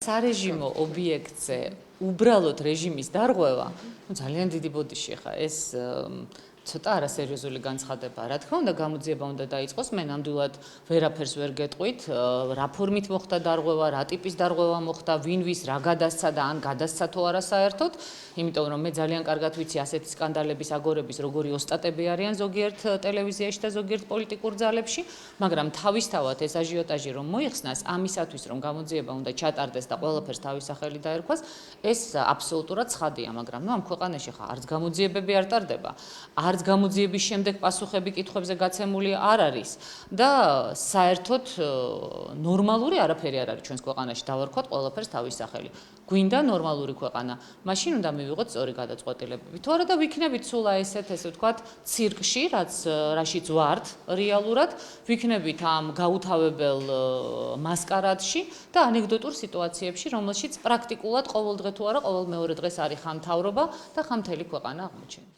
სარეჟიმო ობიექტზე უბრალოდ რეჟიმის დარღვევა, ძალიან დიდი ბოდიში ხა ეს ცოტა არასერიოზული განცხადებაა. რა თქმა უნდა, გამოძიება უნდა დაიწყოს, მე ნამდვილად ვერაფერს ვერ გეტყვით, რა ფორმით მოხდა დარღვევა, რა ტიპის დარღვევა მოხდა, ვინ ვის რა გადასცა და ან გადასცა თუ არა საერთოდ, იმიტომ რომ მე ძალიან კარგად ვიცი ასეთი სკანდალების აგორების როგორი ოსტატები არიან ზოგიერთ ტელევიზიაში და ზოგიერთ პოლიტიკურ ძალებში, მაგრამ თავისთავად ეს აჟიოტაჟი რომ მოიხსნას, ამისათვის რომ გამოძიება უნდა ჩატარდეს და ყველაფერს თავის სახელი დაერქვას, ეს აბსოლუტურად ცხადია, მაგრამ ნუ ამ ქვეყანაში ხა არც გამოძიებები არ ტარდება. არც გამოძიების შემდეგ პასუხები კითხვებზე გაცემული არ არის და საერთოდ ნორმალური არაფერი არ არის ჩვენს ქვეყანაში დავარქვათ ყველაფერს თავის სახელი. გვინდა ნორმალური ქვეყანა, მაშინ უნდა მივიღოთ სწორი გადაწყვეტილებები. თუ არა და ვიქნებით სულ ესეთ ესე ვთქვათ ცირკში, რაშიც ვართ რეალურად, ვიქნებით ამ გაუთავებელ მასკარადში და ანეკდოტურ სიტუაციებში, რომელშიც პრაქტიკულად ყოველ დღე თუ არა ყოველ მეორე დღეს არის ხან მთავრობა და ხან მთელი ქვეყანა აღმოჩენილი.